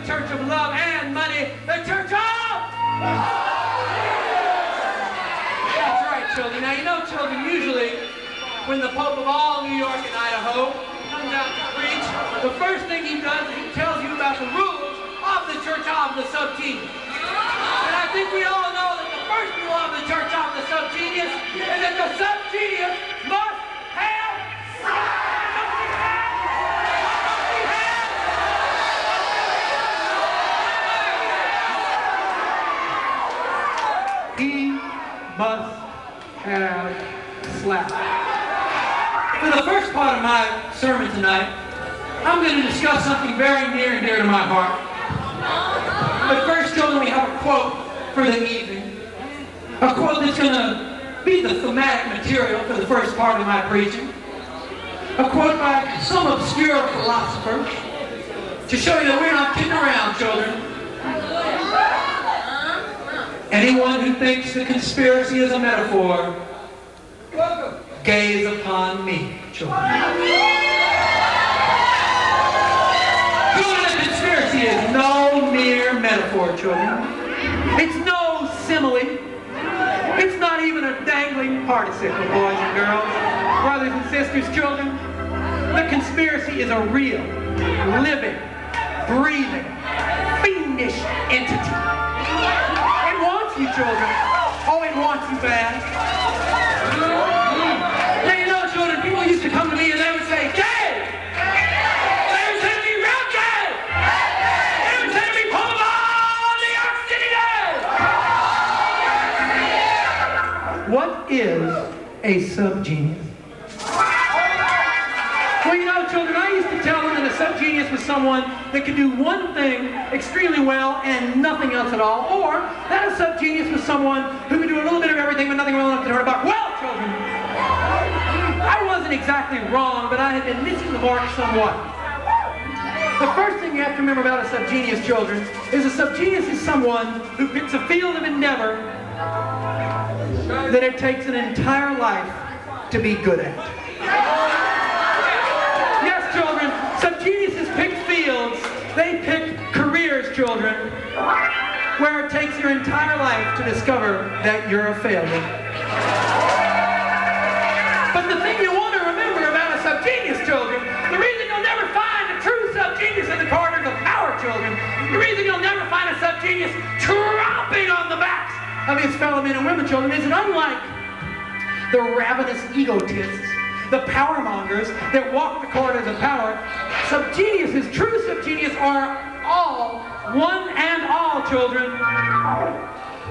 church of love and money, the church of... That's right, children. Now, you know, children, usually when the Pope of all New York and Idaho comes out to preach, the first thing he does is he tells you about the rules of the church of the SubGenius. And I think we all know that the first rule of the church of the SubGenius is that the SubGenius must have... He must have slap. For the first part of my sermon tonight, I'm going to discuss something very near and dear to my heart. But first, children, we have a quote for the evening. A quote that's going to be the thematic material for the first part of my preaching. A quote by some obscure philosopher to show you that we're not kidding around, children. Anyone who thinks the conspiracy is a metaphor, gaze upon me, children. Children, the conspiracy is no mere metaphor, children. It's no simile. It's not even a dangling participle, boys and girls, brothers and sisters, children. The conspiracy is a real, living, breathing, fiendish entity. It wants you, children. Oh, it wants you bad. Now, you know, children, people used to come to me and they would say, "Dad! They would say to me, "Real Dad!" They would say to me, "Pull them all New York City, Dad!" What is a SubGenius? Well, you know, children, I used to tell them that a SubGenius was someone that could do one thing extremely well and nothing else at all, or that a SubGenius was someone who could do a little bit of everything but nothing well enough to turn about. Well, children, I wasn't exactly wrong, but I had been missing the mark somewhat. The first thing you have to remember about a SubGenius, children, is a SubGenius is someone who picks a field of endeavor that it takes an entire life to be good at. Yes, children, SubGeniuses pick fields, they pick careers, children, where it takes your entire life to discover that you're a failure. But the thing you want to remember about a SubGenius, children, the reason you'll never find a true SubGenius in the corridors of power, children, the reason you'll never find a SubGenius tromping on the backs of his fellow men and women, children, is that unlike the ravenous egotists, the power mongers that walk the corridors of power, SubGeniuses, true SubGenius, are all, one and all, children,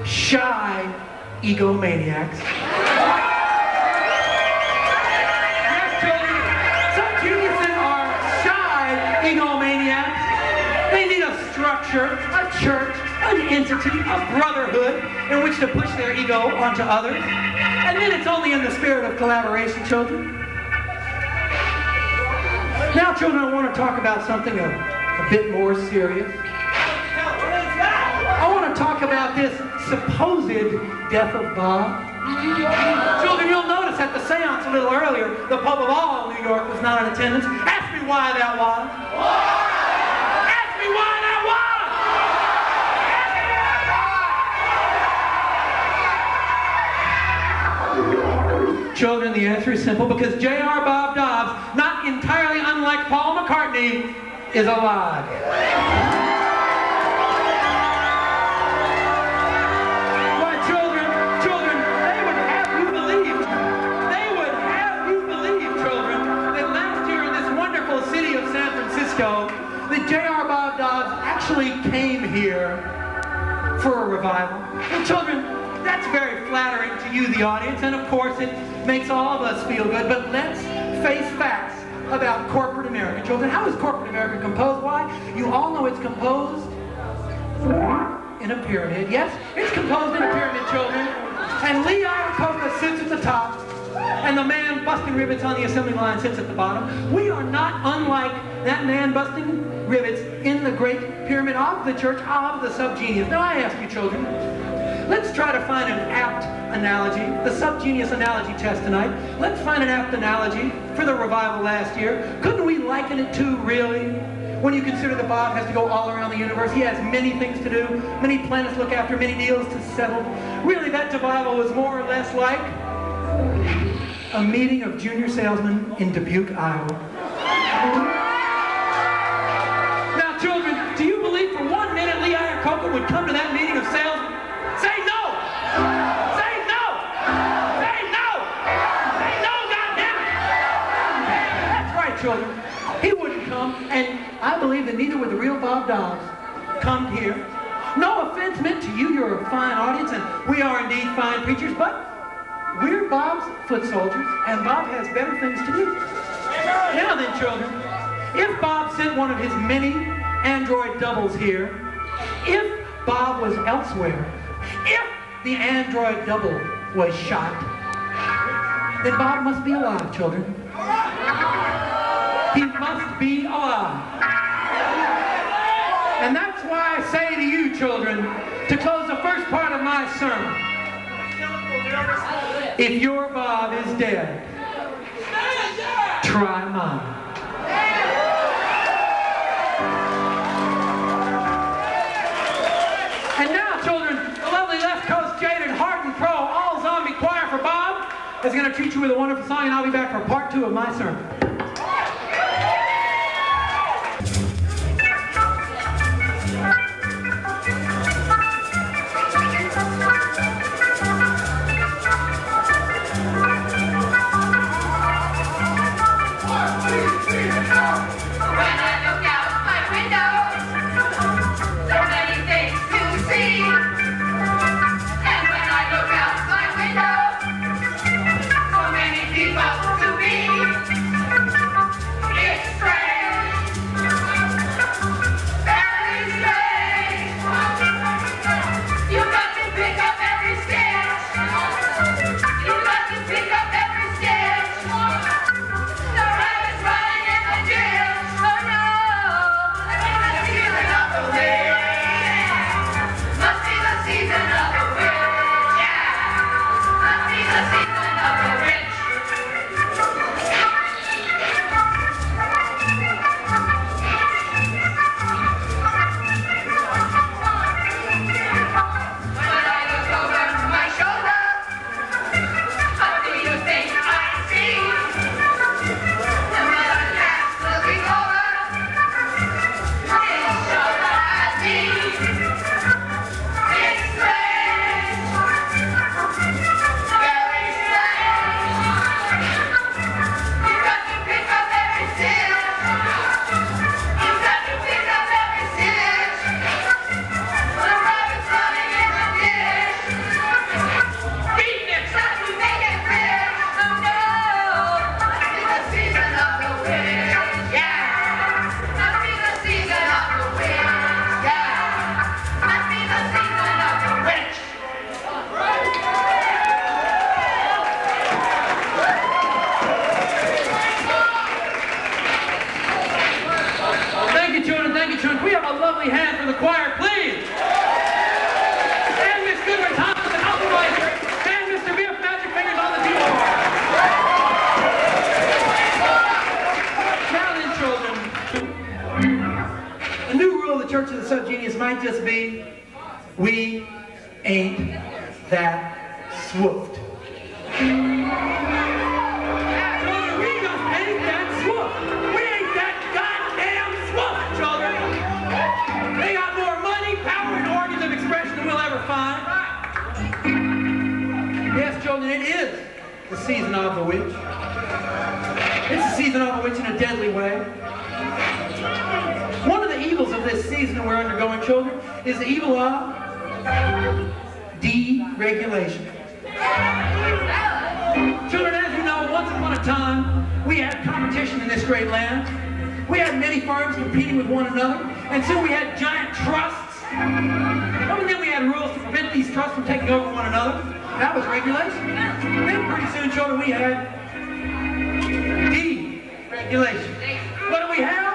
shy egomaniacs. Yes, children, SubGeniuses are shy egomaniacs. They need a structure, a church, an entity, a brotherhood in which to push their ego onto others. And then it's only in the spirit of collaboration, children. Now, children, I want to talk about something a bit more serious. I want to talk about this supposed death of Bob. Children, you'll notice at the seance a little earlier, the Pope of all New York was not in attendance. Ask me why that was. Ask me why that was. Children, the answer is simple, because J.R. Bob Dobbs, not entirely unlike Paul McCartney, is alive. Why, children, they would have you believe, children, that last year in this wonderful city of San Francisco, that J.R. Bob Dobbs actually came here for a revival. Well, children, that's very flattering to you, the audience, and of course it makes all of us feel good, but let's face facts about corporate America. Children, how is corporate America composed? Why? You all know it's composed in a pyramid. Yes, it's composed in a pyramid, children. And Lee Iacocca sits at the top, and the man busting rivets on the assembly line sits at the bottom. We are not unlike that man busting rivets in the great pyramid of the church of the SubGenius. Now I ask you, children, let's try to find an apt analogy, the SubGenius analogy test tonight. Let's find an apt analogy for the revival last year. Couldn't we liken it to, really, when you consider that Bob has to go all around the universe. He has many things to do, many planets to look after, many deals to settle. Really, that devival was more or less like a meeting of junior salesmen in Dubuque, Iowa. Now, children, do you believe for 1 minute Lee Iacocca would come to that meeting of salesmen? Say no! Say no! Say no! Say no, goddammit! That's right, children. He wouldn't come, and I believe that neither would the real Bob Dobbs come here. No offense meant to you, you're a fine audience, and we are indeed fine preachers, but we're Bob's foot soldiers, and Bob has better things to do. Now then, children, if Bob sent one of his many android doubles here, if Bob was elsewhere, if the android double was shot, then Bob must be alive, children. He must be alive. And that's why I say to you, children, to close the first part of my sermon, if your Bob is dead, try mine. And now, children, the lovely left coast jaded hardened pro all zombie choir for Bob is going to treat you with a wonderful song, and I'll be back for part 2 of my sermon. Church of the SubGenius might just be, we ain't that swooped. We just ain't that swooped. We ain't that goddamn swooped, children. They got more money, power, and organs of expression than we'll ever find. Yes, children, it is the season of the witch. It's the season of the witch in a deadly way. One of the evils of this season that we're undergoing, children, is the evil of deregulation. Children, as you know, once upon a time, we had competition in this great land. We had many firms competing with one another, and soon we had giant trusts. And then we had rules to prevent these trusts from taking over one another. That was regulation. Then pretty soon, children, we had deregulation. What do we have?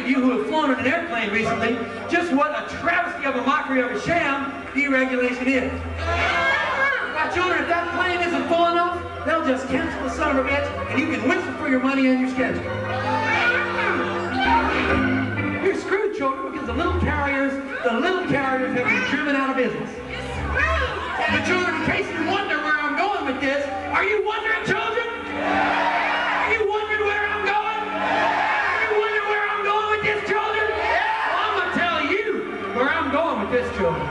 Who have flown in an airplane recently, just what a travesty of a mockery of a sham deregulation is. Now, children, if that plane isn't full enough, they'll just cancel the son of a bitch, and you can whistle for your money and your schedule. You're screwed, children, because the little carriers have been driven out of business. But children, in case you wonder where I'm going with this, are you wondering, children? Are you wondering where I'm going? Are you wondering where I'm going with this, children? Well, I'm going to tell you where I'm going with this, children.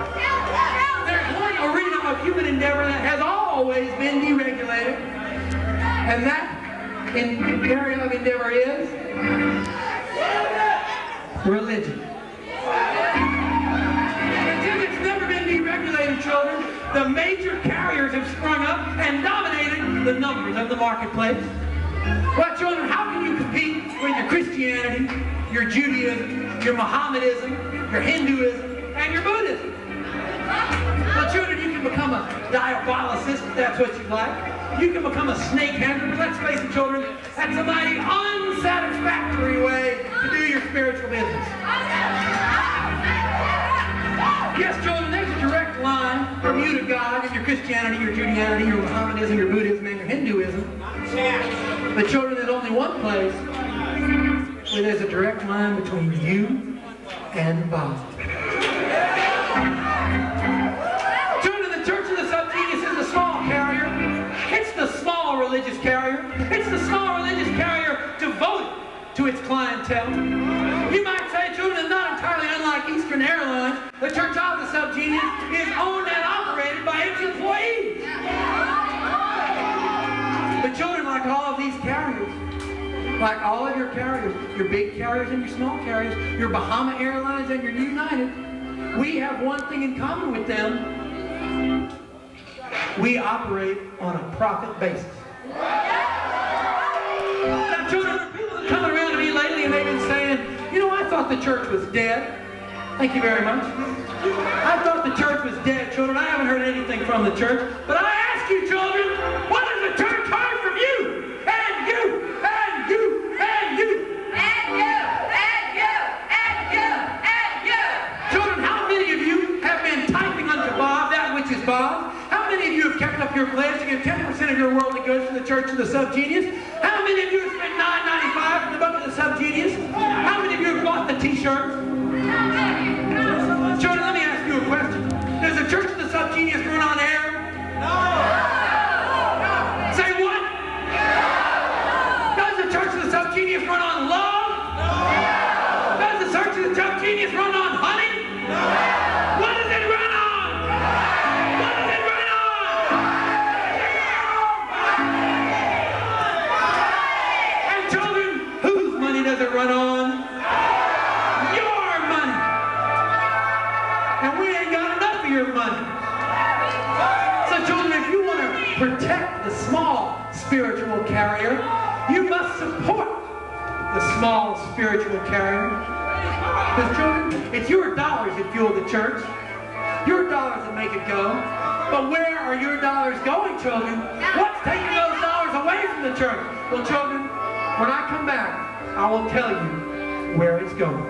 There's one arena of human endeavor that has always been deregulated, and that area of endeavor is religion. And since it's never been deregulated, children, the major carriers have sprung up and dominated the numbers of the marketplace. Well, children, how can you compete with your Christianity, your Judaism, your Mohammedanism, your Hinduism, and your Buddhism? Well, children, you can become a diabolicist if that's what you like. You can become a snake handler, but let's face it, children, that's a mighty unsatisfactory way to do your spiritual business. Yes, children, there's a direct line from you to God in your Christianity, your Judaism, your Mohammedanism, your Buddhism, and your Hinduism. But children, there's only one place where there's a direct line between you and Bob. Children, the Church of the SubGenius is the small carrier. It's the small religious carrier. It's the small religious carrier devoted to its clientele. You might say, children, it's not entirely unlike Eastern Airlines. The Church of the SubGenius is owned and operated by its employees. But children, like all of these carriers, like all of your carriers, your big carriers and your small carriers, your Bahama Airlines and your United, we have one thing in common with them. We operate on a profit basis. Now, children, there are people that come around to me lately and they've been saying, you know, I thought the church was dead. Thank you very much. I thought the church was dead, children. I haven't heard anything from the church. But I ask you, children, what has the church heard from you? And you, and you, and you. And you, and you, and you, and you. Children, how many of you have been typing unto Bob that which is Bob's? How many of you have kept up your pledge to give 10% of your worldly goods to the Church of the SubGenius? How many of you have spent $9.95 for the book of the SubGenius? How many of you have bought the t-shirts? Children, let me ask you a question. Does the Church of the SubGenius run on air? No! Say what? No! Does the Church of the SubGenius run on love? No! Does the Church of the SubGenius run on honey? No! What does it run on? What does it run on? And children, whose money does it run on? Your money. And we ain't got enough of your money. So children, if you want to protect the small spiritual carrier, you must support the small spiritual carrier. Because children, it's your dollars that fuel the church. Your dollars that make it go. But where are your dollars going, children? What's taking those dollars away from the church? Well, children, when I come back, I will tell you where it's going.